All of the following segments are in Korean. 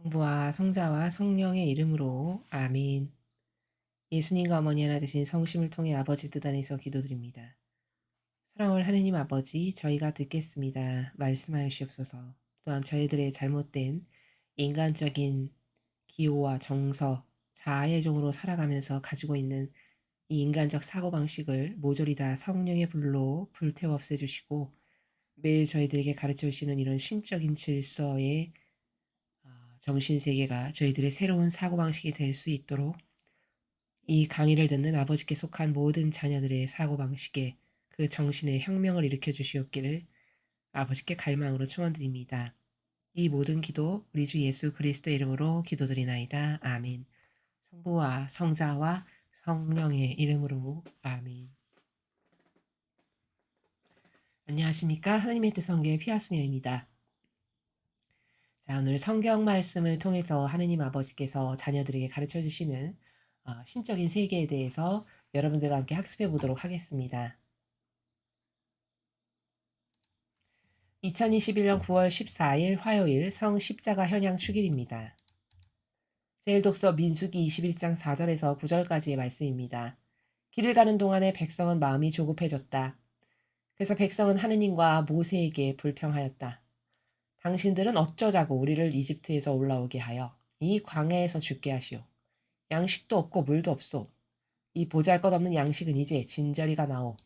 성부와 성자와 성령의 이름으로 아멘. 예수님과 어머니 하나 되신 성심을 통해 아버지 뜻 안에서 기도드립니다. 사랑할 하느님 아버지, 저희가 듣겠습니다. 말씀하여 주옵소서. 또한 저희들의 잘못된 인간적인 기호와 정서, 자아의 종으로 살아가면서 가지고 있는 이 인간적 사고방식을 모조리 다 성령의 불로 불태워 없애주시고 매일 저희들에게 가르쳐 주시는 이런 신적인 질서의 정신세계가 저희들의 새로운 사고방식이 될 수 있도록 이 강의를 듣는 아버지께 속한 모든 자녀들의 사고방식에 그 정신의 혁명을 일으켜 주시옵기를 아버지께 갈망으로 초원드립니다. 이 모든 기도 우리 주 예수 그리스도의 이름으로 기도드리나이다. 아멘. 성부와 성자와 성령의 이름으로 아멘. 안녕하십니까? 하나님의 뜻성교의 피아수녀입니다. 자, 오늘 성경 말씀을 통해서 하느님 아버지께서 자녀들에게 가르쳐 주시는 신적인 세계에 대해서 여러분들과 함께 학습해 보도록 하겠습니다. 2021년 9월 14일 화요일 성십자가 현양 축일입니다. 제1독서 민수기 21장 4절에서 9절까지의 말씀입니다. 길을 가는 동안에 백성은 마음이 조급해졌다. 그래서 백성은 하느님과 모세에게 불평하였다. 당신들은 어쩌자고 우리를 이집트에서 올라오게 하여 이 광야에서 죽게 하시오. 양식도 없고 물도 없소. 이 보잘것없는 양식은 이제 진저리가 나오.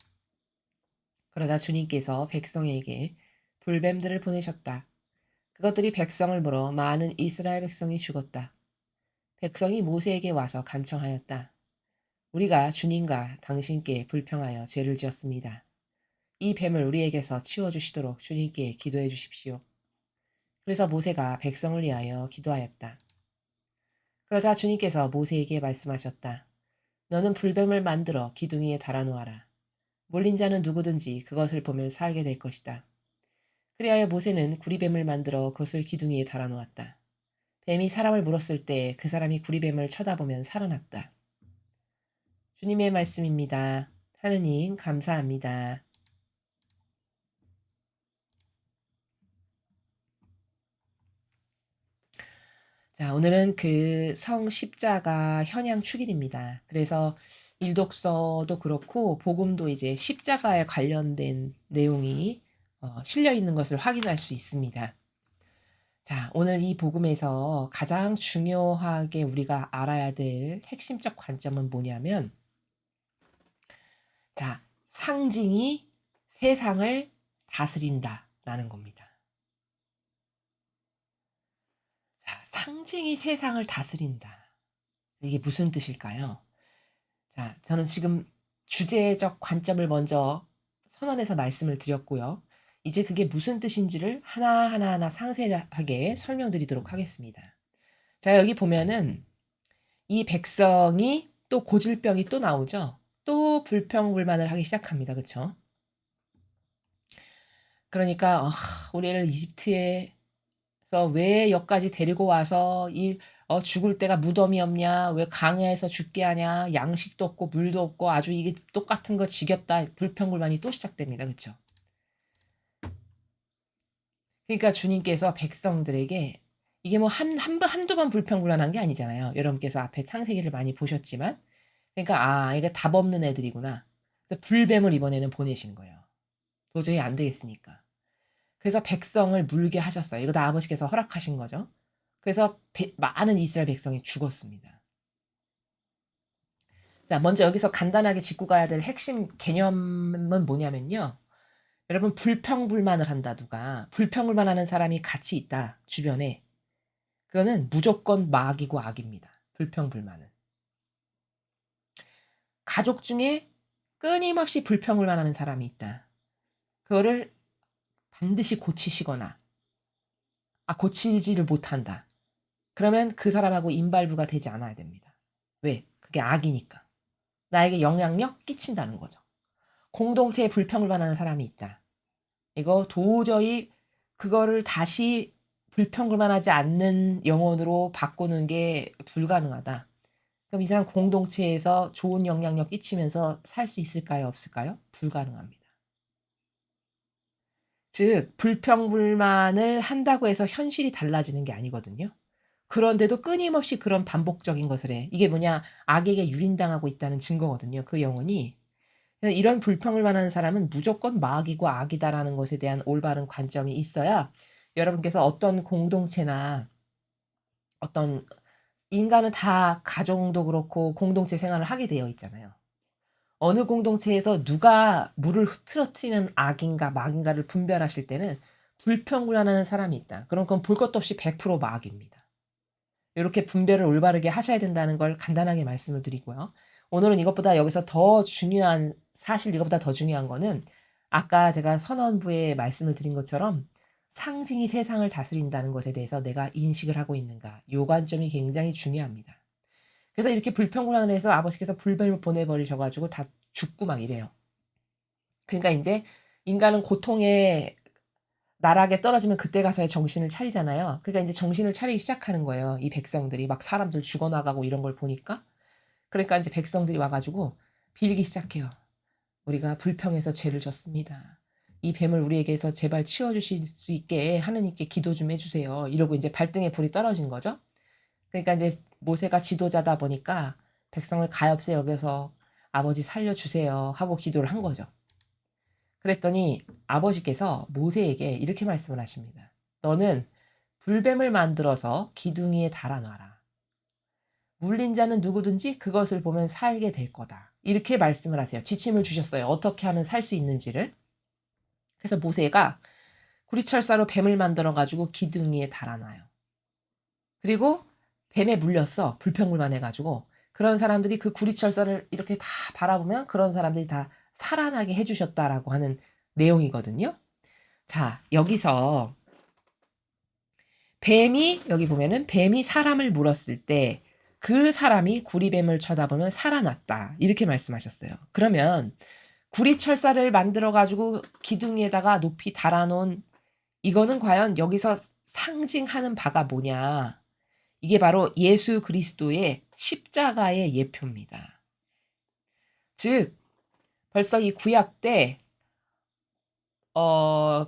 그러자 주님께서 백성에게 불뱀들을 보내셨다. 그것들이 백성을 물어 많은 이스라엘 백성이 죽었다. 백성이 모세에게 와서 간청하였다. 우리가 주님과 당신께 불평하여 죄를 지었습니다. 이 뱀을 우리에게서 치워주시도록 주님께 기도해 주십시오. 그래서 모세가 백성을 위하여 기도하였다. 그러자 주님께서 모세에게 말씀하셨다. 너는 불뱀을 만들어 기둥 위에 달아놓아라. 몰린 자는 누구든지 그것을 보면 살게 될 것이다. 그리하여 모세는 구리뱀을 만들어 그것을 기둥 위에 달아놓았다. 뱀이 사람을 물었을 때 그 사람이 구리뱀을 쳐다보면 살아났다. 주님의 말씀입니다. 하느님 감사합니다. 자, 오늘은 그 성십자가 현양 축일입니다. 그래서 일독서도 그렇고 복음도 이제 십자가에 관련된 내용이 실려 있는 것을 확인할 수 있습니다. 자, 오늘 이 복음에서 가장 중요하게 우리가 알아야 될 핵심적 관점은 뭐냐면, 자, 상징이 세상을 다스린다라는 겁니다. 자, 상징이 세상을 다스린다. 이게 무슨 뜻일까요? 자, 저는 지금 주제적 관점을 먼저 선언해서 말씀을 드렸고요. 이제 그게 무슨 뜻인지를 하나하나 상세하게 설명드리도록 하겠습니다. 자, 여기 보면은 이 백성이 또 고질병이 또 나오죠. 또 불평불만을 하기 시작합니다. 그쵸? 그러니까 우리를 이집트에서 왜 여기까지 데리고 와서 죽을 데가 무덤이 없냐? 왜 광야에서 죽게 하냐? 양식도 없고 물도 없고 아주 이게 똑같은 거 지겹다. 불평불만이 또 시작됩니다. 그쵸? 그러니까 주님께서 백성들에게 이게 뭐 한두 번 불평불만한 게 아니잖아요. 여러분께서 앞에 창세기를 많이 보셨지만 그러니까 이게 답 없는 애들이구나. 그래서 불뱀을 이번에는 보내신 거예요. 도저히 안 되겠으니까. 그래서 백성을 물게 하셨어요. 이거 다 아버지께서 허락하신 거죠. 그래서 많은 이스라엘 백성이 죽었습니다. 자, 먼저 여기서 간단하게 짚고 가야 될 핵심 개념은 뭐냐면요. 여러분 불평불만을 한다 누가. 불평불만하는 사람이 같이 있다 주변에. 그거는 무조건 마귀고 악입니다. 불평불만은. 가족 중에 끊임없이 불평불만하는 사람이 있다. 그거를 반드시 고치시거나 고치지를 못한다. 그러면 그 사람하고 인발부가 되지 않아야 됩니다. 왜? 그게 악이니까. 나에게 영향력 끼친다는 거죠. 공동체에 불평불만하는 사람이 있다. 이거 도저히 그거를 다시 불평불만하지 않는 영혼으로 바꾸는 게 불가능하다. 그럼 이 사람 공동체에서 좋은 영향력 끼치면서 살 수 있을까요? 없을까요? 불가능합니다. 즉 불평불만을 한다고 해서 현실이 달라지는 게 아니거든요. 그런데도 끊임없이 그런 반복적인 것을 해. 이게 뭐냐? 악에게 유린당하고 있다는 증거거든요, 그 영혼이. 그래서 이런 불평을 말하는 사람은 무조건 마귀고 악이다라는 것에 대한 올바른 관점이 있어야 여러분께서 어떤 공동체나 어떤 인간은 다 가정도 그렇고 공동체 생활을 하게 되어 있잖아요. 어느 공동체에서 누가 물을 흐트러뜨리는 악인가 막인가를 분별하실 때는 불평불만하는 사람이 있다. 그럼 그건 볼 것도 없이 100% 마귀입니다. 요렇게 분별을 올바르게 하셔야 된다는 걸 간단하게 말씀을 드리고요. 오늘은 이것보다 여기서 더 중요한 사실 이것보다 더 중요한 거는 아까 제가 선언부에 말씀을 드린 것처럼 상징이 세상을 다스린다는 것에 대해서 내가 인식을 하고 있는가. 요 관점이 굉장히 중요합니다. 그래서 이렇게 불평불만을 해서 아버지께서 불뱀을 보내 버리셔 가지고 다 죽고 막 이래요. 그러니까 인제 인간은 고통의 나락에 떨어지면 그때 가서야 정신을 차리잖아요. 그러니까 인제 정신을 차리기 시작하는 거예요. 이 백성들이 막 사람들 죽어 나가고 이런 걸 보니까. 그러니까 인제 백성들이 와 가지고 빌기 시작해요. "우리가 불평해서 죄를 졌습니다. 이 뱀을 우리에게서 제발 치워 주실 수 있게 하느님께 기도 좀 해 주세요." 이러고 인제 발등에 불이 떨어진 거죠. 그러니까 인제 모세가 지도자다 보니까 백성을 가엾게 여겨서 "아버지 살려 주세요." 하고 기도를 한 거죠. 그랬더니 아버지께서 모세에게 이렇게 말씀을 하십니다. "너는 불뱀을 만들어서 기둥 위에 달아 놔라. 물린 자는 누구든지 그것을 보면 살게 될 거다." 이렇게 말씀을 하세요. 지침을 주셨어요. 어떻게 하면 살 수 있는지를. 그래서 모세가 구리철사로 뱀을 만들어 가지고 기둥 위에 달아 놔요. 그리고 뱀에 물렸어. 불평불만해 가지고. 그런 사람들이 그 구리철사를 이렇게 다 바라보면 그런 사람들이 다 살아나게 해 주셨다라고 하는 내용이거든요. 자, 여기서 뱀이 여기 보면은 뱀이 사람을 물었을 때 그 사람이 구리뱀을 쳐다보면 살아났다. 이렇게 말씀하셨어요. 그러면 구리철사를 만들어 가지고 기둥에다가 높이 달아 놓은 이거는 과연 여기서 상징하는 바가 뭐냐? 이게 바로 예수 그리스도의 십자가의 예표입니다. 즉 벌써 이 구약 때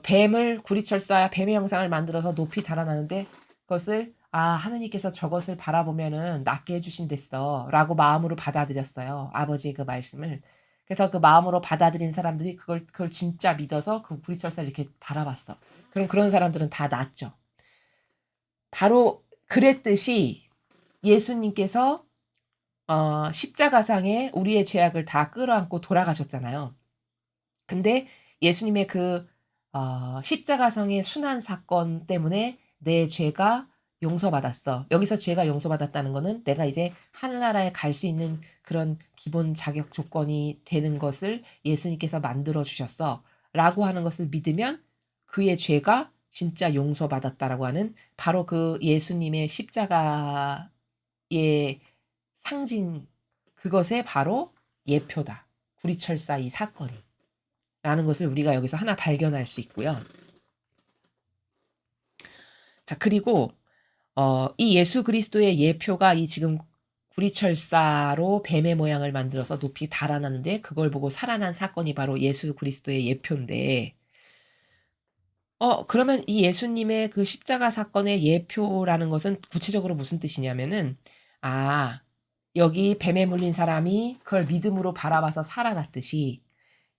뱀을 구리철사 뱀의 형상을 만들어서 높이 달아 놨는데 그것을 '아 하느님께서 저것을 바라보면은 낫게 해 주신댔어.'라고 마음으로 받아들였어요, 아버지의 그 말씀을. 그래서 그 마음으로 받아들인 사람들이 그걸 진짜 믿어서 그 구리철사를 이렇게 바라봤어. 그럼 그런 사람들은 다 낫죠. 바로 그랬듯이 예수님께서 십자가상에 우리의 죄악을 다 끌어안고 돌아가셨잖아요. 근데 예수님의 그 십자가상의 순환 사건 때문에 내 죄가 용서받았어. 여기서 죄가 용서받았다는 거는 내가 이제 하늘나라에 갈 수 있는 그런 기본 자격 조건이 되는 것을 예수님께서 만들어 주셨어라고 하는 것을 믿으면 그의 죄가 진짜 용서받았다라고 하는 바로 그 예수님의 십자가의 상징 그것의 바로 예표다. 구리철사 이 사건이. 라는 것을 우리가 여기서 하나 발견할 수 있고요. 자, 그리고 이 예수 그리스도의 예표가 이 지금 구리철사로 뱀의 모양을 만들어서 높이 달아놨는데 그걸 보고 살아난 사건이 바로 예수 그리스도의 예표인데 그러면 이 예수님의 그 십자가 사건의 예표라는 것은 구체적으로 무슨 뜻이냐면은 아 여기 뱀에 물린 사람이 그걸 믿음으로 바라봐서 살아났듯이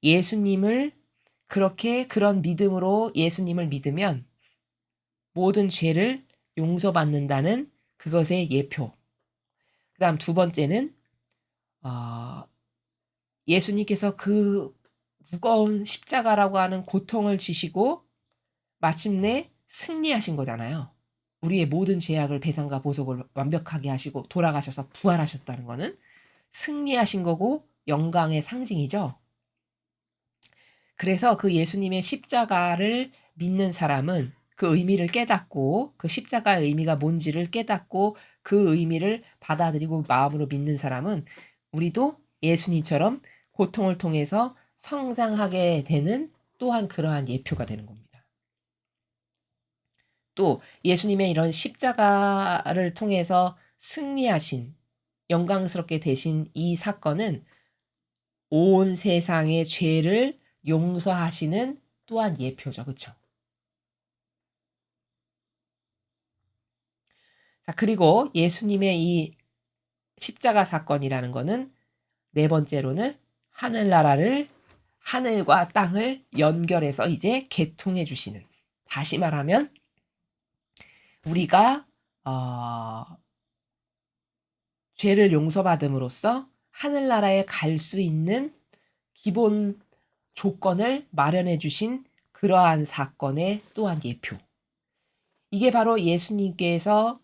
예수님을 그렇게 그런 믿음으로 예수님을 믿으면 모든 죄를 용서받는다는 그것의 예표. 그다음 두 번째는 어 예수님께서 그 무거운 십자가라고 하는 고통을 지시고 마침내 승리하신 거잖아요. 우리의 모든 죄악을 배상과 보속을 완벽하게 하시고 돌아가셔서 부활하셨다는 거는 승리하신 거고 영광의 상징이죠. 그래서 그 예수님의 십자가를 믿는 사람은 그 의미를 깨닫고 그 십자가의 의미가 뭔지를 깨닫고 그 의미를 받아들이고 마음으로 믿는 사람은 우리도 예수님처럼 고통을 통해서 성장하게 되는 또한 그러한 예표가 되는 겁니다. 또 예수님의 이런 십자가를 통해서 승리하신 영광스럽게 되신 이 사건은 온 세상의 죄를 용서하시는 또한 예표죠. 그쵸? 자, 그리고 예수님의 이 십자가 사건이라는 거는 네 번째로는 하늘과 땅을 연결해서 이제 개통해 주시는. 다시 말하면 우리가 죄를 용서받음으로써 하늘나라에 갈 수 있는 기본 조건을 마련해 주신 그러한 사건의 또한 예표. 이게 바로 예수님께서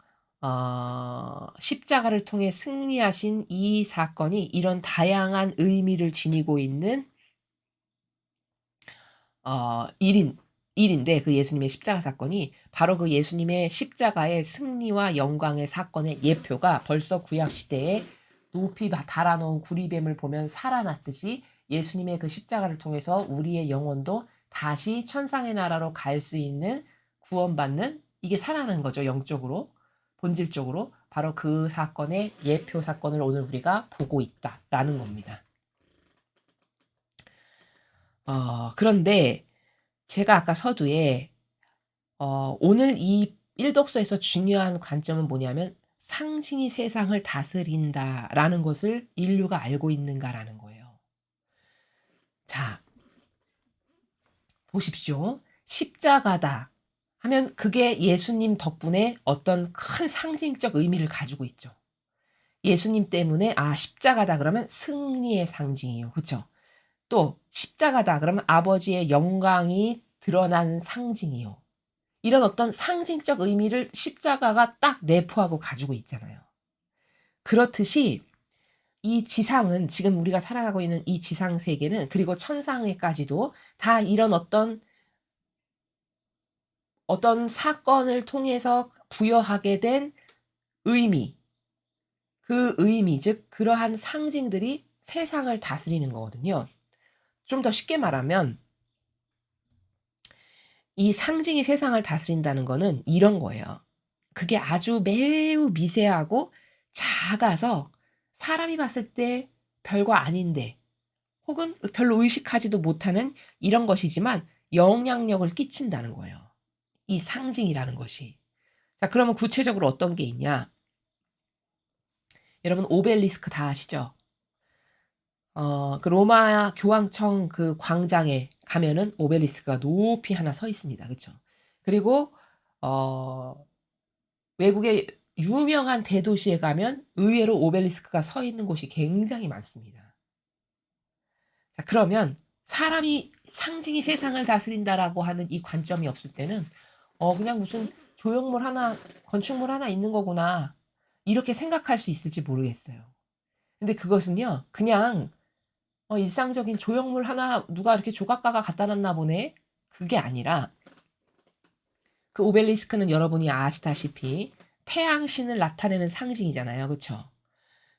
십자가를 통해 승리하신 이 사건이 이런 다양한 의미를 지니고 있는 일인데, 그 예수님의 십자가 사건이 바로 그 예수님의 십자가의 승리와 영광의 사건의 예표가 벌써 구약 시대에 높이 달아놓은 구리뱀을 보면 살아났듯이 예수님의 그 십자가를 통해서 우리의 영혼도 다시 천상의 나라로 갈 수 있는 구원받는, 이게 살아나는 거죠. 영적으로, 본질적으로. 바로 그 사건의 예표 사건을 오늘 우리가 보고 있다라는 겁니다. 그런데 제가 아까 서두에 오늘 이 일독서에서 중요한 관점은 뭐냐면 상징이 세상을 다스린다라는 것을 인류가 알고 있는가라는 거예요. 자, 보십시오. 십자가다 하면 그게 예수님 덕분에 어떤 큰 상징적 의미를 가지고 있죠. 예수님 때문에 십자가다 그러면 승리의 상징이에요. 그렇죠? 또 십자가다 그러면 아버지의 영광이 드러난 상징이요. 이런 어떤 상징적 의미를 십자가가 딱 내포하고 가지고 있잖아요. 그렇듯이 이 지상은, 지금 우리가 살아가고 있는 이 지상 세계는, 그리고 천상에까지도 다 이런 어떤 사건을 통해서 부여하게 된 의미, 그 의미, 즉 그러한 상징들이 세상을 다스리는 거거든요. 좀 더 쉽게 말하면 이 상징이 세상을 다스린다는 거는 이런 거예요. 그게 아주 매우 미세하고 작아서 사람이 봤을 때 별거 아닌데, 혹은 별로 의식하지도 못하는 이런 것이지만 영향력을 끼친다는 거예요. 이 상징이라는 것이. 자, 그러면 구체적으로 어떤 게 있냐? 여러분 오벨리스크 다 아시죠? 그 로마 교황청 그 광장에 가면은 오벨리스크가 높이 하나 서 있습니다. 그렇죠? 그리고 외국의 유명한 대도시에 가면 의외로 오벨리스크가 서 있는 곳이 굉장히 많습니다. 자, 그러면 사람이 상징이 세상을 다스린다라고 하는 이 관점이 없을 때는 그냥 무슨 조형물 하나, 건축물 하나 있는 거구나, 이렇게 생각할 수 있을지 모르겠어요. 근데 그것은요, 그냥 일상적인 조형물 하나 누가 이렇게 조각가가 갖다 놨나 보네, 그게 아니라 그 오벨리스크는 여러분이 아시다시피 태양신을 나타내는 상징이잖아요. 그렇죠?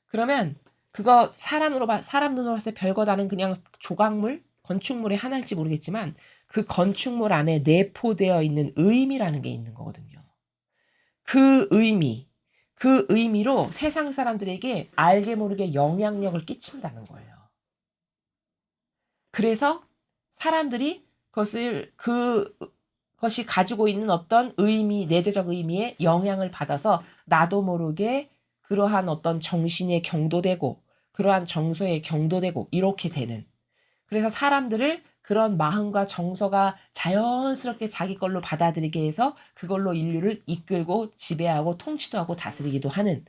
그러면 그거 사람 눈으로 봤을 때 별거 다른 그냥 조각물, 건축물의 하나일지 모르겠지만 그 건축물 안에 내포되어 있는 의미라는 게 있는 거거든요. 그 의미로 세상 사람들에게 알게 모르게 영향력을 끼친다는 거예요. 그래서 사람들이 그것이 가지고 있는 어떤 의미, 내재적 의미에 영향을 받아서 나도 모르게 그러한 어떤 정신에 경도되고 그러한 정서에 경도되고 이렇게 되는, 그래서 사람들을 그런 마음과 정서가 자연스럽게 자기 걸로 받아들이게 해서 그걸로 인류를 이끌고 지배하고 통치도 하고 다스리기도 하는,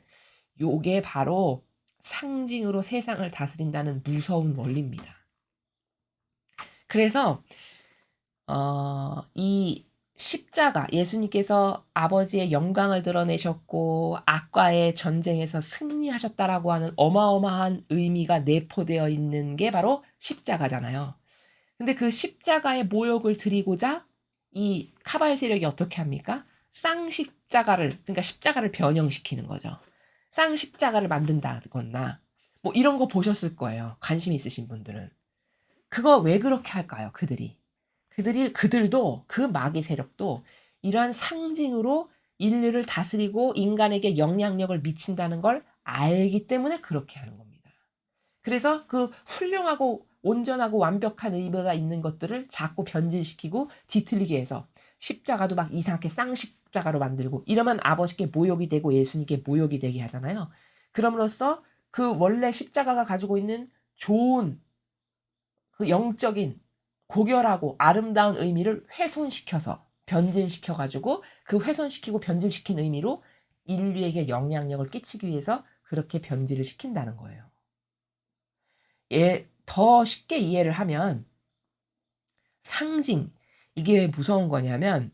요게 바로 상징으로 세상을 다스린다는 무서운 원리입니다. 그래서 이 십자가, 예수님께서 아버지의 영광을 드러내셨고 악과의 전쟁에서 승리하셨다라고 하는 어마어마한 의미가 내포되어 있는 게 바로 십자가잖아요. 근데 그 십자가의 모욕을 드리고자 이 카발 세력이 어떻게 합니까? 쌍십자가를, 그러니까 십자가를 변형시키는 거죠. 쌍십자가를 만든다거나 뭐 이런 거 보셨을 거예요. 관심 있으신 분들은. 그거 왜 그렇게 할까요? 그들도, 그 마귀 세력도 이러한 상징으로 인류를 다스리고 인간에게 영향력을 미친다는 걸 알기 때문에 그렇게 하는 겁니다. 그래서 그 훌륭하고 온전하고 완벽한 의미가 있는 것들을 자꾸 변질시키고 뒤틀리게 해서 십자가도 막 이상하게 쌍십자가로 만들고 이러면 아버지께 모욕이 되고 예수님께 모욕이 되게 하잖아요. 그럼으로써 그 원래 십자가가 가지고 있는 좋은 그 영적인 고결하고 아름다운 의미를 훼손시켜서 변질시켜 가지고 그 훼손시키고 변질시킨 의미로 인류에게 영향력을 끼치기 위해서 그렇게 변질을 시킨다는 거예요. 더 쉽게 이해를 하면 상징, 이게 왜 무서운 거냐면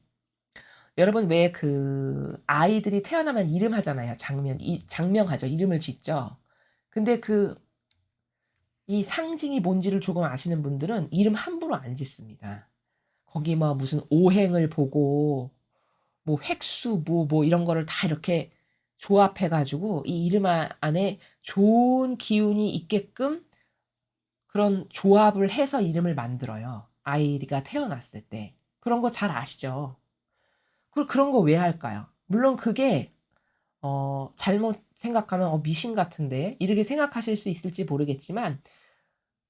여러분 왜 그 아이들이 태어나면 이름하잖아요. 장명하죠. 이름을 짓죠. 근데 이 상징이 뭔지를 조금 아시는 분들은 이름 함부로 안 짓습니다. 거기 뭐 무슨 오행을 보고 뭐 획수 뭐 이런 거를 다 이렇게 조합해 가지고 이 이름 안에 좋은 기운이 있게끔 그런 조합을 해서 이름을 만들어요. 아이가 태어났을 때. 그런 거 잘 아시죠? 그런 거 왜 할까요? 물론 그게 잘못 생각하면 미신 같은데 이렇게 생각하실 수 있을지 모르겠지만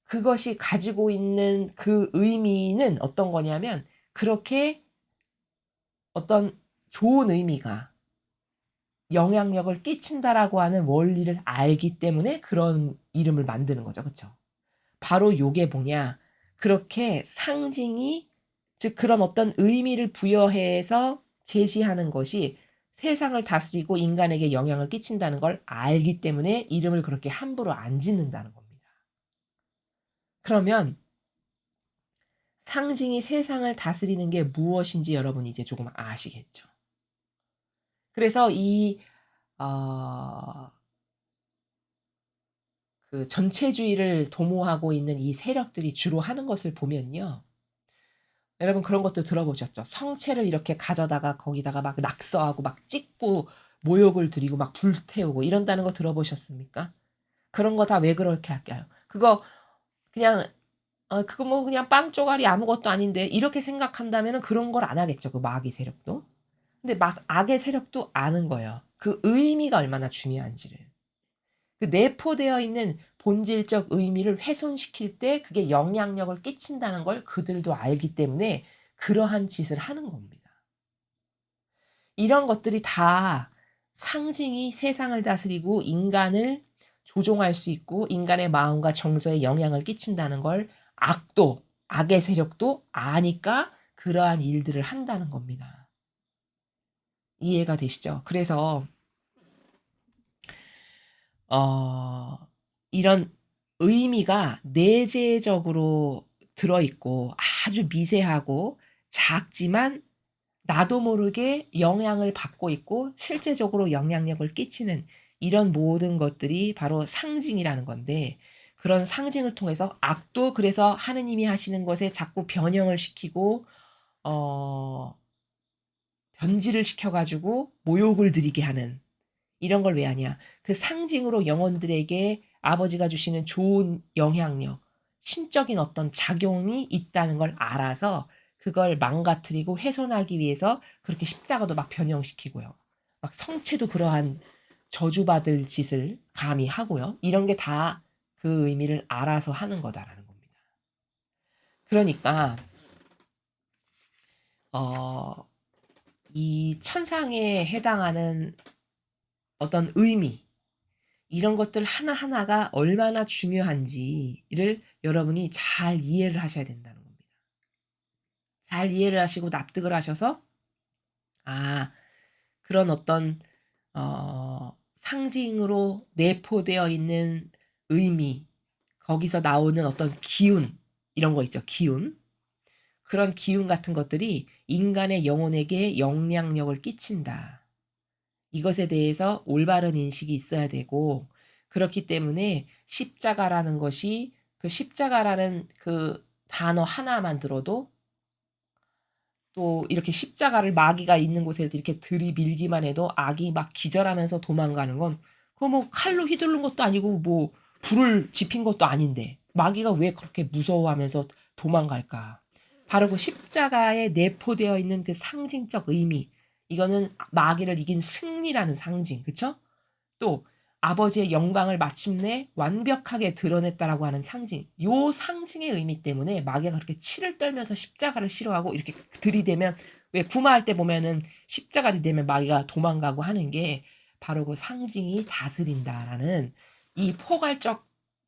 그것이 가지고 있는 그 의미는 어떤 거냐면 그렇게 어떤 좋은 의미가 영향력을 끼친다라고 하는 원리를 알기 때문에 그런 이름을 만드는 거죠. 그쵸? 바로 요게 뭐냐. 그렇게 상징이 즉 그런 어떤 의미를 부여해서 제시하는 것이 세상을 다스리고 인간에게 영향을 끼친다는 걸 알기 때문에 이름을 그렇게 함부로 안 짓는다는 겁니다. 그러면 상징이 세상을 다스리는 게 무엇인지 여러분이 이제 조금 아시겠죠. 그래서 어, 그 전체주의를 도모하고 있는 이 세력들이 주로 하는 것을 보면요. 여러분 그런 것도 들어보셨죠? 성체를 이렇게 가져다가 거기다가 막 낙서하고 막 찍고 모욕을 드리고 막 불태우고 이런다는 거 들어보셨습니까? 그런 거 다 왜 그렇게 할까요? 그거 그냥 그거 뭐 그냥 빵 쪼가리 아무것도 아닌데 이렇게 생각한다면은 그런 걸 안 하겠죠. 그 마귀 세력도. 근데 막 악의 세력도 아는 거예요. 그 의미가 얼마나 중요한지를. 그 내포되어 있는 본질적 의미를 훼손시킬 때 그게 영향력을 끼친다는 걸 그들도 알기 때문에 그러한 짓을 하는 겁니다. 이런 것들이 다 상징이 세상을 다스리고 인간을 조종할 수 있고 인간의 마음과 정서에 영향을 끼친다는 걸 악의 세력도 아니까 그러한 일들을 한다는 겁니다. 이해가 되시죠? 그래서 이런 의미가 내재적으로 들어있고 아주 미세하고 작지만 나도 모르게 영향을 받고 있고 실제적으로 영향력을 끼치는 이런 모든 것들이 바로 상징이라는 건데 그런 상징을 통해서 악도 그래서 하느님이 하시는 것에 자꾸 변형을 시키고 어 변질을 시켜 가지고 모욕을 드리게 하는 이런 걸 왜 하냐. 그 상징으로 영혼들에게 아버지가 주시는 좋은 영향력, 신적인 어떤 작용이 있다는 걸 알아서 그걸 망가뜨리고 훼손하기 위해서 그렇게 십자가도 막 변형시키고요. 막 성체도 그러한 저주받을 짓을 감히 하고요. 이런 게 다 그 의미를 알아서 하는 거다라는 겁니다. 그러니까 어 이 천상에 해당하는 어떤 의미 이런 것들 하나하나가 얼마나 중요한지를 여러분이 잘 이해를 하셔야 된다는 겁니다. 잘 이해를 하시고 납득을 하셔서 아 그런 어떤 상징으로 내포되어 있는 의미 거기서 나오는 어떤 기운 이런 거 있죠. 기운. 그런 기운 같은 것들이 인간의 영혼에게 영향력을 끼친다. 이것에 대해서 올바른 인식이 있어야 되고 그렇기 때문에 십자가라는 것이 그 십자가라는 그 단어 하나만 들어도 또 이렇게 십자가를 마귀가 있는 곳에 이렇게 들이밀기만 해도 악이 막 기절하면서 도망가는 건 그거 뭐 칼로 휘두른 것도 아니고 뭐 불을 지핀 것도 아닌데 마귀가 왜 그렇게 무서워하면서 도망갈까? 바로 그 십자가에 내포되어 있는 그 상징적 의미 이거는 마귀를 이긴 승리라는 상징 그쵸? 또 아버지의 영광을 마침내 완벽하게 드러냈다라고 하는 상징. 요 상징의 의미 때문에 마귀가 그렇게 치를 떨면서 십자가를 싫어하고 이렇게 들이대면 왜 구마할 때 보면은 십자가를 되면 마귀가 도망가고 하는 게 바로 그 상징이 다스린다라는 이 포괄적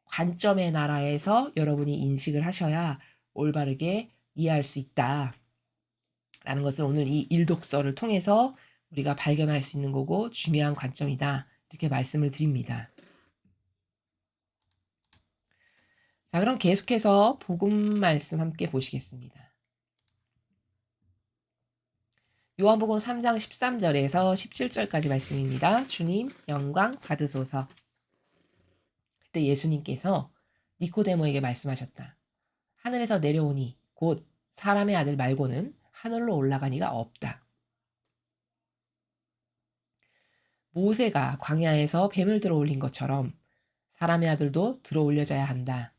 관점의 나라에서 여러분이 인식을 하셔야 올바르게 이해할 수 있다라는 것을 오늘 이 일독서를 통해서 우리가 발견할 수 있는 거고 중요한 관점이다. 이렇게 말씀을 드립니다. 자, 그럼 계속해서 복음 말씀 함께 보시겠습니다. 요한복음 3장 13절에서 17절까지 말씀입니다. 주님 영광 받으소서. 그때 예수님께서 니코데모에게 말씀하셨다. 하늘에서 내려오니 곧 사람의 아들 말고는 하늘로 올라가니가 없다. 모세가 광야에서 뱀을 들어올린 것처럼 사람의 아들도 들어올려져야 한다.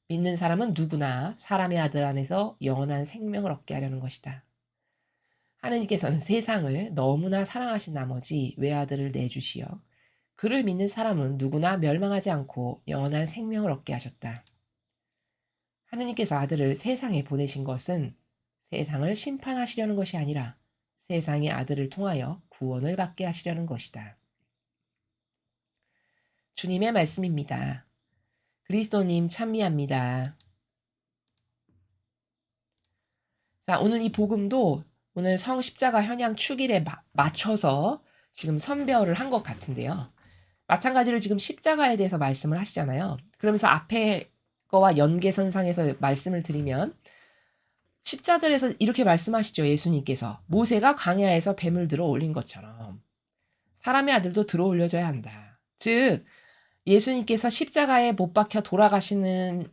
믿는 사람은 누구나 사람의 아들 안에서 영원한 생명을 얻게 하려는 것이다. 하느님께서는 세상을 너무나 사랑하신 나머지 외아들을 내주시어 그를 믿는 사람은 누구나 멸망하지 않고 영원한 생명을 얻게 하셨다. 하느님께서 아들을 세상에 보내신 것은 세상을 심판하시려는 것이 아니라 세상의 아들을 통하여 구원을 받게 하시려는 것이다. 주님의 말씀입니다. 그리스도님 찬미합니다. 자, 오늘 이 복음도 오늘 성십자가 현양 축일에 맞춰서 지금 선별을 한 것 같은데요. 마찬가지로 지금 십자가에 대해서 말씀을 하시잖아요. 그러면서 앞에 거와 연계선상에서 말씀을 드리면 14절에서 이렇게 말씀하시죠. 예수님께서 모세가 광야에서 뱀을 들어 올린 것처럼 사람의 아들도 들어 올려져야 한다. 즉 예수님께서 십자가에 못 박혀 돌아가시는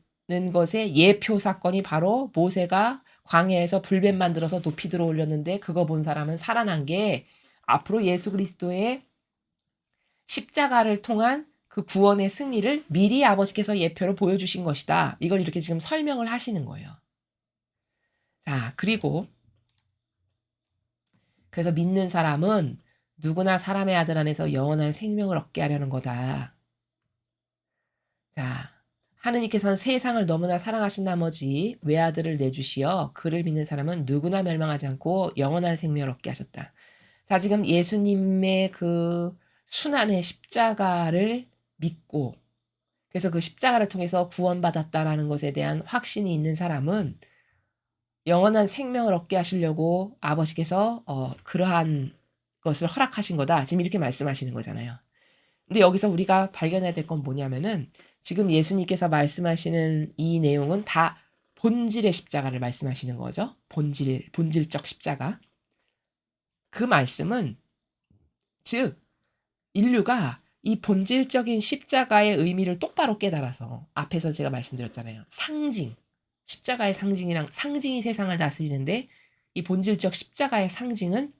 것의 예표 사건이 바로 모세가 광야에서 불뱀 만들어서 높이 들어 올렸는데 그거 본 사람은 살아난 게 앞으로 예수 그리스도의 십자가를 통한 그 구원의 승리를 미리 아버지께서 예표로 보여주신 것이다. 이걸 이렇게 지금 설명을 하시는 거예요. 자, 그리고 그래서 믿는 사람은 누구나 사람의 아들 안에서 영원한 생명을 얻게 하려는 거다. 자, 하느님께서는 세상을 너무나 사랑하신 나머지 외아들을 내주시어 그를 믿는 사람은 누구나 멸망하지 않고 영원한 생명을 얻게 하셨다. 자, 지금 예수님의 그 순환의 십자가를 믿고 그래서 그 십자가를 통해서 구원받았다라는 것에 대한 확신이 있는 사람은 영원한 생명을 얻게 하시려고 아버지께서 그러한 것을 허락하신 거다. 지금 이렇게 말씀하시는 거잖아요. 근데 여기서 우리가 발견해야 될 건 뭐냐면은 지금 예수님께서 말씀하시는 이 내용은 다 본질의 십자가를 말씀하시는 거죠. 본질적 십자가. 그 말씀은 즉 인류가 이 본질적인 십자가의 의미를 똑바로 깨달아서 앞에서 제가 말씀드렸잖아요. 상징. 십자가의 상징이랑 상징이 세상을 다스리는데 이 본질적 십자가의 상징은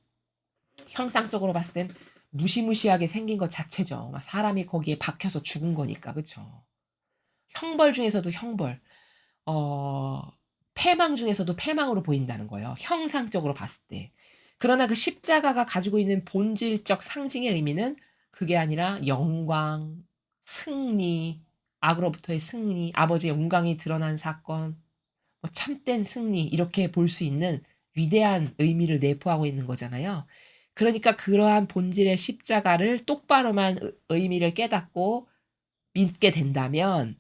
형상적으로 봤을 땐 무시무시하게 생긴 것 자체죠. 막 사람이 거기에 박혀서 죽은 거니까. 그쵸? 형벌 중에서도 형벌. 패망 중에서도 패망으로 보인다는 거예요. 형상적으로 봤을 때. 그러나 그 십자가가 가지고 있는 본질적 상징의 의미는 그게 아니라 영광, 승리, 악으로부터의 승리, 아버지의 영광이 드러난 사건, 뭐 참된 승리 이렇게 볼 수 있는 위대한 의미를 내포하고 있는 거잖아요. 그러니까 그러한 본질의 십자가를 똑바로만 의미를 깨닫고 믿게 된다면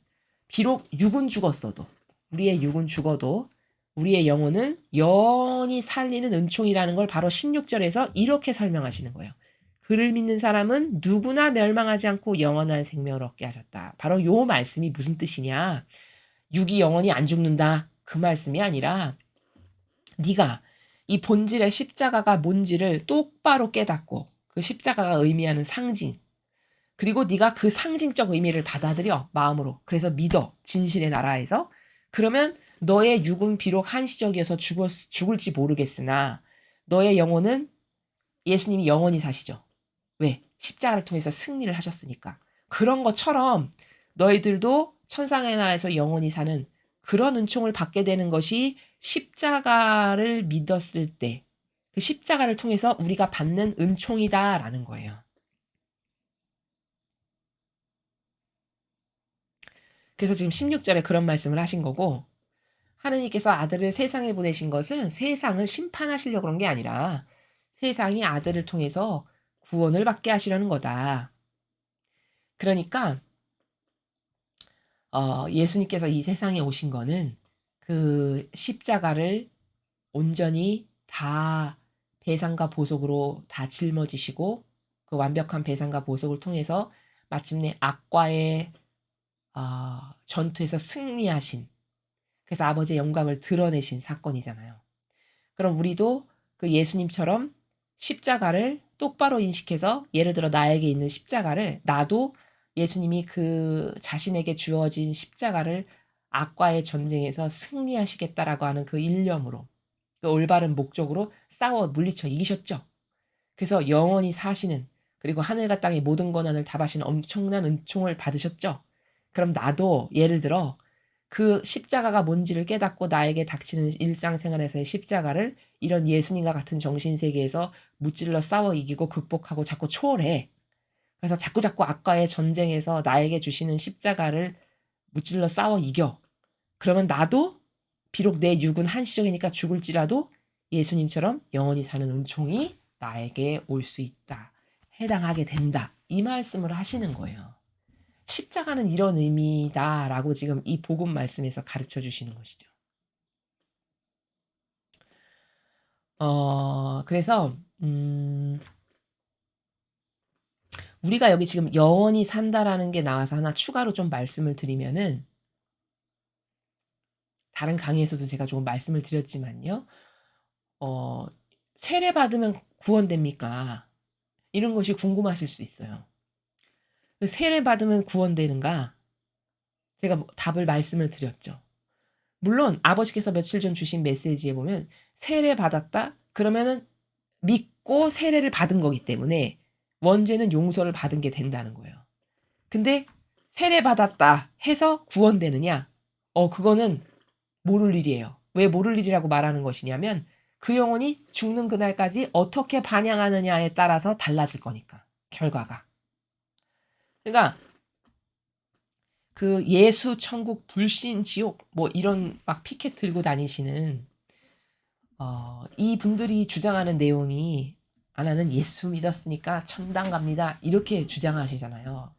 비록 육은 죽었어도 우리의 육은 죽어도 우리의 영혼은 영원히 살리는 은총이라는 걸 바로 16절에서 이렇게 설명하시는 거예요. 그를 믿는 사람은 누구나 멸망하지 않고 영원한 생명을 얻게 하셨다. 바로 요 말씀이 무슨 뜻이냐. 육이 영원히 안 죽는다. 그 말씀이 아니라 네가 이 본질의 십자가가 뭔지를 똑바로 깨닫고 그 십자가가 의미하는 상징 그리고 네가 그 상징적 의미를 받아들여 마음으로 그래서 믿어 진실의 나라에서 그러면 너의 육은 비록 한시적이어서 죽을지 모르겠으나 너의 영혼은 예수님이 영원히 사시죠. 왜? 십자가를 통해서 승리를 하셨으니까. 그런 것처럼 너희들도 천상의 나라에서 영원히 사는 그런 은총을 받게 되는 것이 십자가를 믿었을 때 그 십자가를 통해서 우리가 받는 은총이다라는 거예요. 그래서 지금 16절에 그런 말씀을 하신 거고 하느님께서 아들을 세상에 보내신 것은 세상을 심판하시려고 그런 게 아니라 세상이 아들을 통해서 구원을 받게 하시려는 거다. 그러니까 예수님께서 이 세상에 오신 거는 그 십자가를 온전히 다 배상과 보속으로 다 짊어지시고 그 완벽한 배상과 보속을 통해서 마침내 악과의 전투에서 승리하신, 그래서 아버지의 영광을 드러내신 사건이잖아요. 그럼 우리도 그 예수님처럼 십자가를 똑바로 인식해서, 예를 들어 나에게 있는 십자가를 나도 예수님이 그 자신에게 주어진 십자가를 악과의 전쟁에서 승리하시겠다라고 하는 그 일념으로, 그 올바른 목적으로 싸워 물리쳐 이기셨죠. 그래서 영원히 사시는, 그리고 하늘과 땅의 모든 권한을 다 바치는 엄청난 은총을 받으셨죠. 그럼 나도 예를 들어 그 십자가가 뭔지를 깨닫고 나에게 닥치는 일상생활에서의 십자가를 이런 예수님과 같은 정신세계에서 무찔러 싸워 이기고 극복하고 자꾸 초월해. 그래서 자꾸자꾸 악과의 전쟁에서 나에게 주시는 십자가를 무찔러 싸워 이겨. 그러면 나도 비록 내 육은 한시적이니까 죽을지라도 예수님처럼 영원히 사는 은총이 나에게 올 수 있다. 해당하게 된다. 이 말씀을 하시는 거예요. 십자가는 이런 의미다라고 지금 이 복음 말씀에서 가르쳐 주시는 것이죠. 그래서 우리가 여기 지금 영원히 산다라는 게 나와서 하나 추가로 좀 말씀을 드리면은, 다른 강의에서도 제가 조금 말씀을 드렸지만요. 세례 받으면 구원됩니까? 이런 것이 궁금하실 수 있어요. 세례 받으면 구원되는가? 제가 답을 말씀을 드렸죠. 물론 아버지께서 며칠 전 주신 메시지에 보면 세례 받았다? 그러면은 믿고 세례를 받은 거기 때문에 원죄는 용서를 받은 게 된다는 거예요. 근데 세례 받았다 해서 구원되느냐? 그거는 모를 일이에요. 왜 모를 일이라고 말하는 것이냐면 그 영혼이 죽는 그날까지 어떻게 반향하느냐에 따라서 달라질 거니까, 결과가. 그러니까 그 예수, 천국, 불신, 지옥 뭐 이런 막 피켓 들고 다니시는 이 분들이 주장하는 내용이, 나는 예수 믿었으니까 천당 갑니다, 이렇게 주장하시잖아요.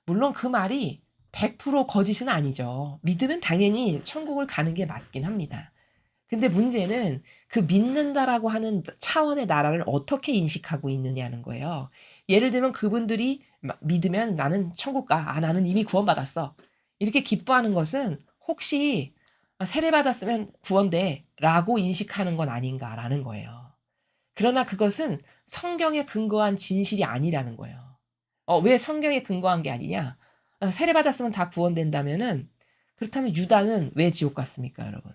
물론 그 말이 100% 거짓은 아니죠. 믿으면 당연히 천국을 가는 게 맞긴 합니다. 근데 문제는 그 믿는다라고 하는 차원의 나라를 어떻게 인식하고 있느냐는 거예요. 예를 들면 그분들이 믿으면 나는 천국 가. 나는 이미 구원받았어. 이렇게 기뻐하는 것은 혹시 세례받았으면 구원돼 라고 인식하는 건 아닌가라는 거예요. 그러나 그것은 성경에 근거한 진실이 아니라는 거예요. 왜 성경에 근거한 게 아니냐? 세례받았으면 다 구원된다면은, 그렇다면 유다는 왜 지옥 갔습니까, 여러분?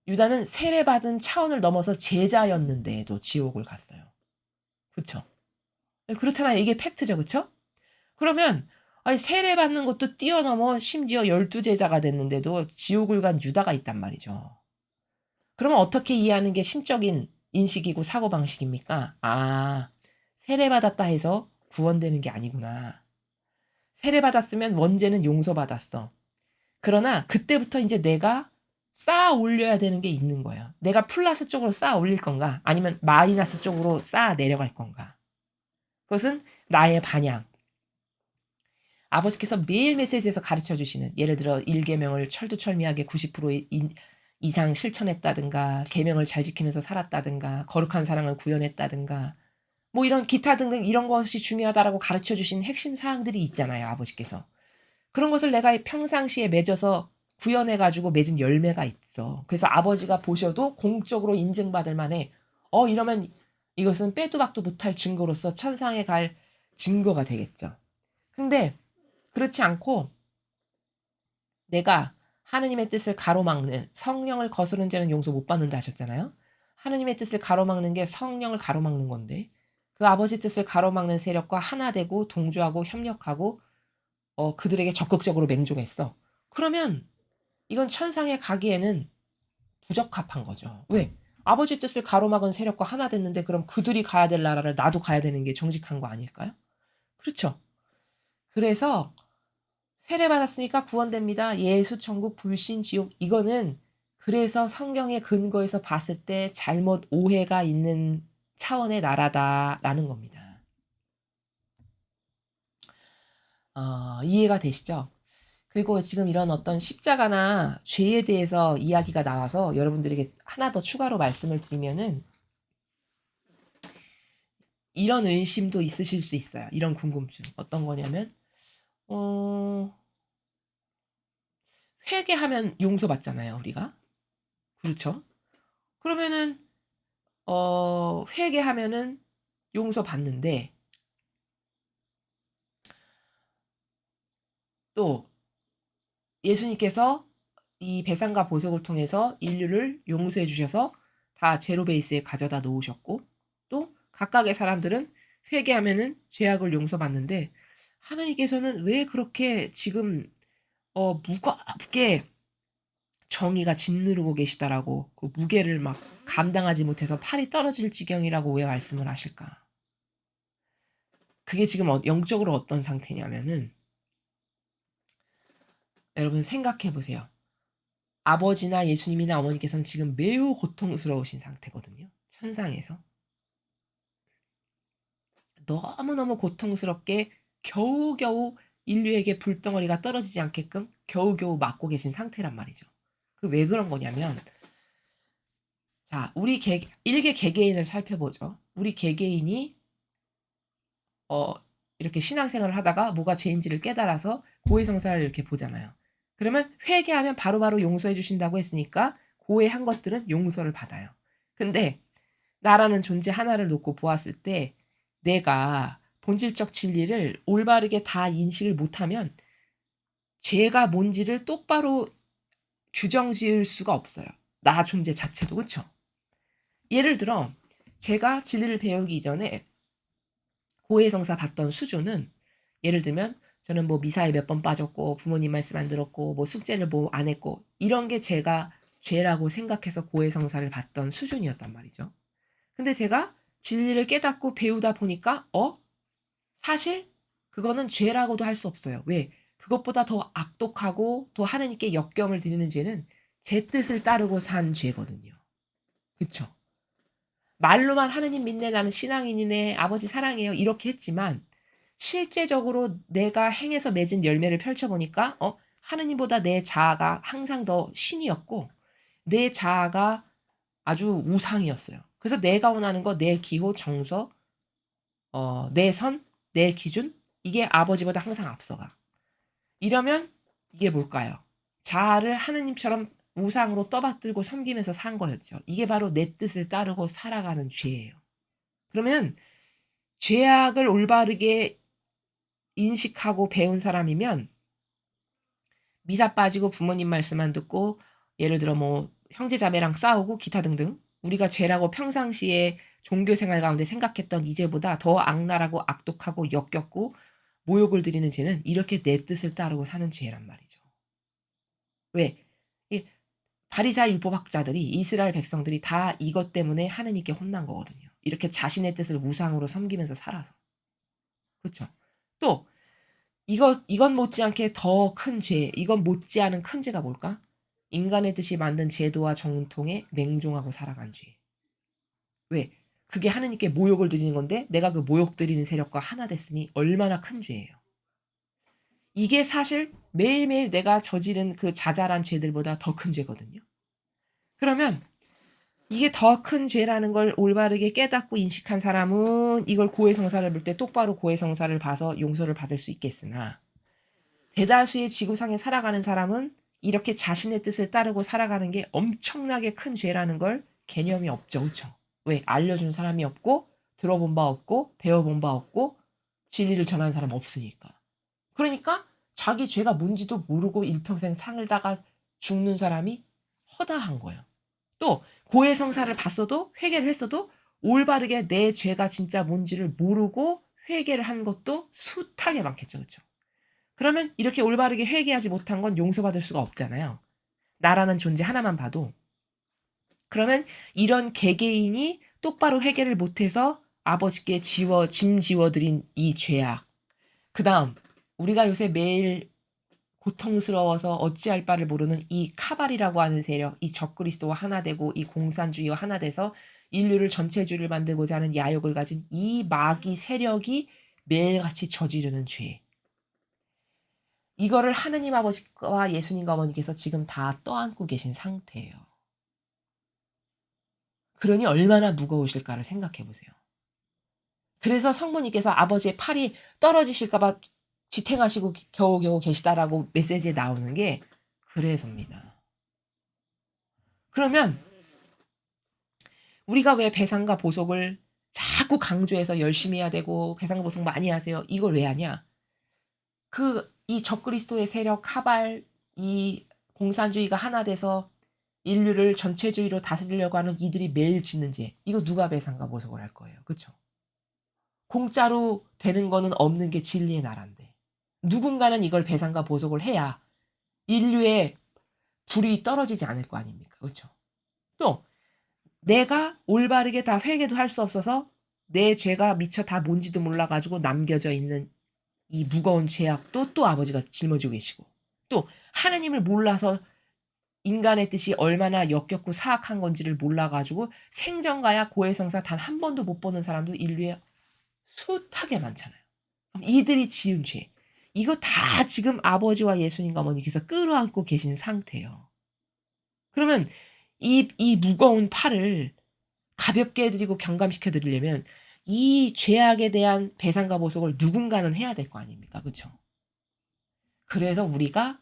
유다는 세례받은 차원을 넘어서 제자였는데도 지옥을 갔어요. 그쵸? 그렇잖아요. 이게 팩트죠. 그쵸? 그러면 아니 세례받는 것도 뛰어넘어 심지어 12제자가 됐는데도 지옥을 간 유다가 있단 말이죠. 그러면 어떻게 이해하는 게 신적인 인식이고 사고방식입니까? 세례받았다 해서 구원되는 게 아니구나. 세례받았으면 원죄는 용서받았어. 그러나 그때부터 이제 내가 쌓아 올려야 되는 게 있는 거예요. 내가 플러스 쪽으로 쌓아 올릴 건가? 아니면 마이너스 쪽으로 쌓아 내려갈 건가? 그것은 나의 반향. 아버지께서 매일 메시지에서 가르쳐 주시는, 예를 들어 1계명을 철두철미하게 90% 이상 실천했다든가, 계명을 잘 지키면서 살았다든가, 거룩한 사랑을 구현했다든가, 뭐 이런 기타 등등 이런 것이 중요하다라고 가르쳐 주신 핵심 사항들이 있잖아요, 아버지께서. 그런 것을 내가 평상시에 맺어서 구현해가지고 맺은 열매가 있어. 그래서 아버지가 보셔도 공적으로 인증받을 만해. 이러면 이것은 빼도 박도 못할 증거로서 천상에 갈 증거가 되겠죠. 근데 그렇지 않고 내가 하느님의 뜻을 가로막는, 성령을 거스른 죄는 용서 못 받는다 하셨잖아요. 하느님의 뜻을 가로막는 게 성령을 가로막는 건데, 그 아버지 뜻을 가로막는 세력과 하나 되고 동조하고 협력하고 그들에게 적극적으로 맹종했어. 그러면 이건 천상에 가기에는 부적합한 거죠. 왜? 아버지 뜻을 가로막은 세력과 하나 됐는데 그럼 그들이 가야 될 나라를 나도 가야 되는 게 정직한 거 아닐까요? 그렇죠. 그래서 세례받았으니까 구원됩니다. 예수 천국 불신 지옥 이거는 그래서 성경의 근거에서 봤을 때 잘못 오해가 있는 차원의 나라다라는 겁니다. 이해가 되시죠? 그리고 지금 이런 어떤 십자가나 죄에 대해서 이야기가 나와서 여러분들에게 하나 더 추가로 말씀을 드리면은 이런 의심도 있으실 수 있어요. 이런 궁금증. 어떤 거냐면 어 회개하면 용서받잖아요, 우리가. 그렇죠? 그러면은 회개하면은 용서받는데 또 예수님께서 이 배상과 보석을 통해서 인류를 용서해 주셔서 다 제로 베이스에 가져다 놓으셨고 또 각각의 사람들은 회개하면은 죄악을 용서받는데 하나님께서는 왜 그렇게 지금 무겁게 정의가 짓누르고 계시다라고 그 무게를 막 감당하지 못해서 팔이 떨어질 지경이라고 왜 말씀을 하실까? 그게 지금 영적으로 어떤 상태냐면은 여러분 생각해 보세요. 아버지나 예수님이나 어머니께서는 지금 매우 고통스러우신 상태거든요. 천상에서. 너무너무 고통스럽게 겨우겨우 인류에게 불덩어리가 떨어지지 않게끔 겨우겨우 막고 계신 상태란 말이죠. 그 왜 그런 거냐면 자, 우리 일개 개개인을 살펴보죠. 우리 개개인이 어 이렇게 신앙생활을 하다가 뭐가 죄인지를 깨달아서 고해성사를 이렇게 보잖아요. 그러면 회개하면 바로바로 용서해 주신다고 했으니까 고해한 것들은 용서를 받아요. 근데 나라는 존재 하나를 놓고 보았을 때 내가 본질적 진리를 올바르게 다 인식을 못하면 죄가 뭔지를 똑바로 규정 지을 수가 없어요. 나 존재 자체도 그쵸? 예를 들어 제가 진리를 배우기 이전에 고해성사 받던 수준은 예를 들면 저는 뭐 미사에 몇 번 빠졌고 부모님 말씀 안 들었고 뭐 숙제를 뭐 안 했고 이런 게 제가 죄라고 생각해서 고해성사를 받던 수준이었단 말이죠. 근데 제가 진리를 깨닫고 배우다 보니까 사실 그거는 죄라고도 할 수 없어요. 왜? 그것보다 더 악독하고 더 하나님께 역경을 드리는 죄는 제 뜻을 따르고 산 죄거든요. 그쵸? 말로만 하느님 믿네, 나는 신앙인이네, 아버지 사랑해요 이렇게 했지만 실제적으로 내가 행해서 맺은 열매를 펼쳐보니까 하느님보다 내 자아가 항상 더 신이었고 내 자아가 아주 우상이었어요. 그래서 내가 원하는 거, 내 기호, 정서, 내 선, 내 기준 이게 아버지보다 항상 앞서가. 이러면 이게 뭘까요? 자아를 하느님처럼 우상으로 떠받들고 섬기면서 산 거였죠. 이게 바로 내 뜻을 따르고 살아가는 죄예요. 그러면 죄악을 올바르게 인식하고 배운 사람이면 미사 빠지고 부모님 말씀 안 듣고 예를 들어 뭐 형제자매랑 싸우고 기타 등등 우리가 죄라고 평상시에 종교 생활 가운데 생각했던 이 죄보다 더 악랄하고 악독하고 역겹고 모욕을 드리는 죄는 이렇게 내 뜻을 따르고 사는 죄란 말이죠. 왜? 이 바리새인 율법학자들이 이스라엘 백성들이 다 이것 때문에 하느님께 혼난 거거든요. 이렇게 자신의 뜻을 우상으로 섬기면서 살아서. 그렇죠? 또 이건 못지않게 더 큰 죄, 이건 못지않은 큰 죄가 뭘까? 인간의 뜻이 만든 제도와 정통에 맹종하고 살아간 죄. 왜? 그게 하느님께 모욕을 드리는 건데 내가 그 모욕 드리는 세력과 하나 됐으니 얼마나 큰 죄예요. 이게 사실 매일매일 내가 저지른 그 자잘한 죄들보다 더 큰 죄거든요. 그러면 이게 더 큰 죄라는 걸 올바르게 깨닫고 인식한 사람은 이걸 고해성사를 볼 때 똑바로 고해성사를 봐서 용서를 받을 수 있겠으나 대다수의 지구상에 살아가는 사람은 이렇게 자신의 뜻을 따르고 살아가는 게 엄청나게 큰 죄라는 걸 개념이 없죠. 그쵸? 왜? 알려준 사람이 없고 들어본 바 없고 배워본 바 없고 진리를 전하는 사람 없으니까. 그러니까 자기 죄가 뭔지도 모르고 일평생 살다가 죽는 사람이 허다한 거예요. 또 고해성사를 봤어도 회개를 했어도 올바르게 내 죄가 진짜 뭔지를 모르고 회개를 한 것도 숱하게 많겠죠. 그쵸? 그러면 이렇게 올바르게 회개하지 못한 건 용서받을 수가 없잖아요. 나라는 존재 하나만 봐도. 그러면 이런 개개인이 똑바로 회개를 못해서 아버지께 짐 지워드린 이 죄악. 그 다음, 우리가 요새 매일 고통스러워서 어찌할 바를 모르는 이 카발이라고 하는 세력, 이 적그리스도와 하나 되고 이 공산주의와 하나 돼서 인류를 전체주의를 만들고자 하는 야욕을 가진 이 마귀 세력이 매일같이 저지르는 죄. 이거를 하느님 아버지와 예수님과 어머니께서 지금 다 떠안고 계신 상태예요. 그러니 얼마나 무거우실까를 생각해 보세요. 그래서 성모님께서 아버지의 팔이 떨어지실까 봐 지탱하시고 겨우겨우 계시다라고 메시지에 나오는 게 그래서입니다. 그러면 우리가 왜 배상과 보속을 자꾸 강조해서 열심히 해야 되고 배상보속 많이 하세요. 이걸 왜 하냐? 이 적그리스도의 세력 카발, 이 공산주의가 하나 돼서 인류를 전체주의로 다스리려고 하는 이들이 매일 짓는 죄. 이거 누가 배상과 보속을 할 거예요. 그렇죠? 공짜로 되는 거는 없는 게 진리의 나라인데. 누군가는 이걸 배상과 보속을 해야 인류의 불이 떨어지지 않을 거 아닙니까? 그렇죠? 또 내가 올바르게 다 회개도 할 수 없어서 내 죄가 미처 다 뭔지도 몰라가지고 남겨져 있는 이 무거운 죄악도 또 아버지가 짊어지고 계시고 또 하나님을 몰라서 인간의 뜻이 얼마나 역겹고 사악한 건지를 몰라가지고 생전가야 고해성사 단 한 번도 못 보는 사람도 인류에 숱하게 많잖아요. 그럼 이들이 지은 죄. 이거 다 지금 아버지와 예수님과 어머니께서 끌어안고 계신 상태예요. 그러면 이 무거운 팔을 가볍게 해드리고 경감시켜 드리려면 이 죄악에 대한 배상과 보속을 누군가는 해야 될 거 아닙니까? 그렇죠? 그래서 우리가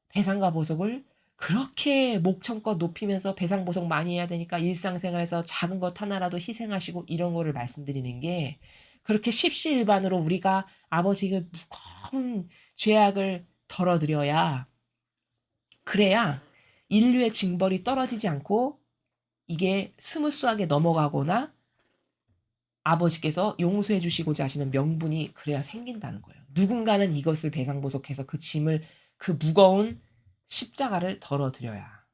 배상과 보속을 그렇게 목청껏 높이면서 배상 보속 많이 해야 되니까 일상생활에서 작은 것 하나라도 희생하시고 이런 거를 말씀드리는 게 그렇게 십시일반으로 우리가 아버지의 무거운 죄악을 덜어드려야 그래야 인류의 징벌이 떨어지지 않고 이게 스무스하게 넘어가거나 아버지께서 용서해 주시고자 하시는 명분이 그래야 생긴다는 거예요. 누군가는 이것을 배상보속해서 그 짐을 그 무거운 십자가를 덜어드려야.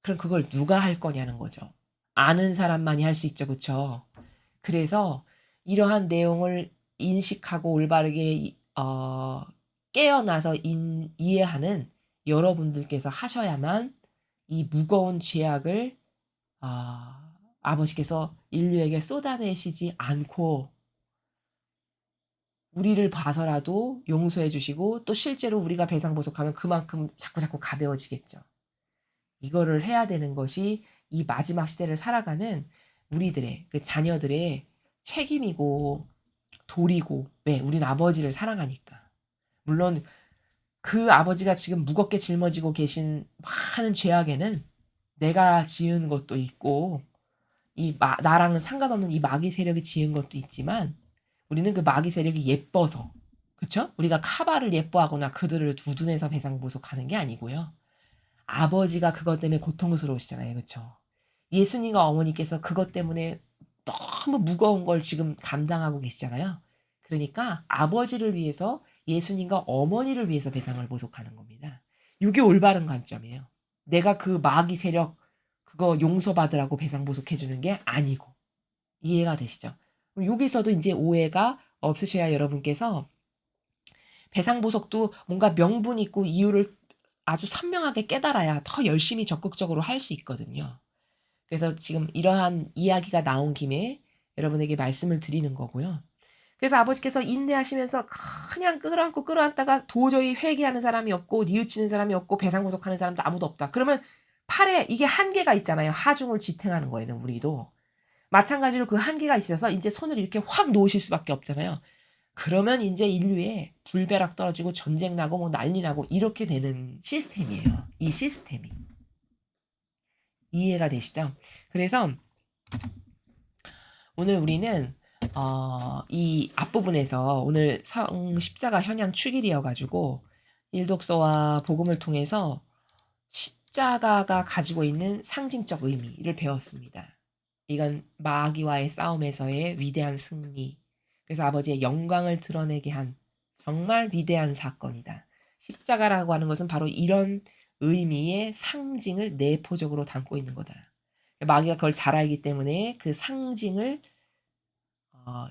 그럼 그걸 누가 할 거냐는 거죠. 아는 사람만이 할 수 있죠. 그쵸? 그래서 이러한 내용을 인식하고 올바르게 깨어나서 이해하는 여러분들께서 하셔야만 이 무거운 죄악을 아버지께서 인류에게 쏟아내시지 않고 우리를 봐서라도 용서해 주시고 또 실제로 우리가 배상보속하면 그만큼 자꾸자꾸 가벼워지겠죠. 이거를 해야 되는 것이 이 마지막 시대를 살아가는 우리들의 그 자녀들의 책임이고 도리고 왜? 우린 아버지를 사랑하니까. 물론 그 아버지가 지금 무겁게 짊어지고 계신 많은 죄악에는 내가 지은 것도 있고 나랑은 상관없는 이 마귀 세력이 지은 것도 있지만 우리는 그 마귀 세력이 예뻐서 그쵸? 우리가 카바를 예뻐하거나 그들을 두둔해서 배상보속하는 게 아니고요. 아버지가 그것 때문에 고통스러우시잖아요. 그쵸? 예수님과 어머니께서 그것 때문에 너무 무거운 걸 지금 감당하고 계시잖아요. 그러니까 아버지를 위해서 예수님과 어머니를 위해서 배상을 보속하는 겁니다. 이게 올바른 관점이에요. 내가 그 마귀 세력 그거 용서받으라고 배상 보속해 주는 게 아니고. 이해가 되시죠? 여기서도 이제 오해가 없으셔야 여러분께서 배상 보속도 뭔가 명분 있고 이유를 아주 선명하게 깨달아야 더 열심히 적극적으로 할 수 있거든요. 그래서 지금 이러한 이야기가 나온 김에 여러분에게 말씀을 드리는 거고요. 그래서 아버지께서 인내하시면서 그냥 끌어안고 끌어안다가 도저히 회개하는 사람이 없고 뉘우치는 사람이 없고 배상보속하는 사람도 아무도 없다. 그러면 팔에 이게 한계가 있잖아요. 하중을 지탱하는 거에는 우리도. 마찬가지로 그 한계가 있어서 이제 손을 이렇게 확 놓으실 수밖에 없잖아요. 그러면 이제 인류에 불벼락 떨어지고 전쟁 나고 뭐 난리 나고 이렇게 되는 시스템이에요. 이 시스템이. 이해가 되시죠? 그래서 오늘 우리는 이 앞부분에서 오늘 십자가 현양 축일이어가지고 일독서와 복음을 통해서 십자가가 가지고 있는 상징적 의미를 배웠습니다. 이건 마귀와의 싸움에서의 위대한 승리. 그래서 아버지의 영광을 드러내게 한 정말 위대한 사건이다. 십자가라고 하는 것은 바로 이런 의미의 상징을 내포적으로 담고 있는 거다. 마귀가 그걸 잘 알기 때문에 그 상징을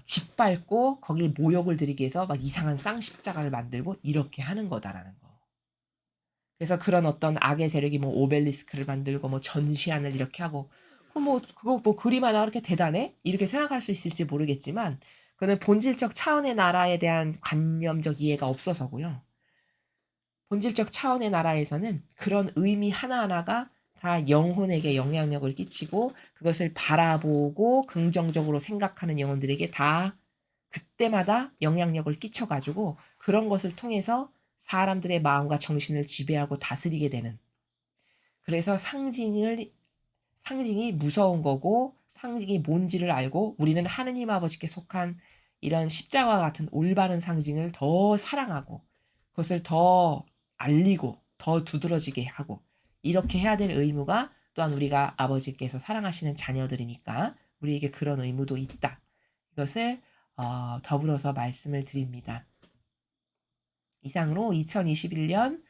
짓밟고 거기에 모욕을 드리기 위해서 막 이상한 쌍십자가를 만들고 이렇게 하는 거다라는 거. 그래서 그런 어떤 악의 세력이 뭐 오벨리스크를 만들고 뭐 전시안을 이렇게 하고 뭐 그거 뭐 그림 하나가 그렇게 대단해? 이렇게 생각할 수 있을지 모르겠지만 그는 본질적 차원의 나라에 대한 관념적 이해가 없어서고요. 본질적 차원의 나라에서는 그런 의미 하나하나가 다 영혼에게 영향력을 끼치고 그것을 바라보고 긍정적으로 생각하는 영혼들에게 다 그때마다 영향력을 끼쳐 가지고 그런 것을 통해서 사람들의 마음과 정신을 지배하고 다스리게 되는, 그래서 상징이 무서운 거고 상징이 뭔지를 알고 우리는 하느님 아버지께 속한 이런 십자가와 같은 올바른 상징을 더 사랑하고 그것을 더 알리고 더 두드러지게 하고 이렇게 해야 될 의무가, 또한 우리가 아버지께서 사랑하시는 자녀들이니까 우리에게 그런 의무도 있다. 이것을 더불어서 말씀을 드립니다. 이상으로 2021년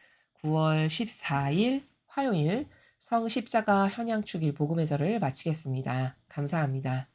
9월 14일 화요일 성십자가 현양축일 복음회설을 마치겠습니다. 감사합니다.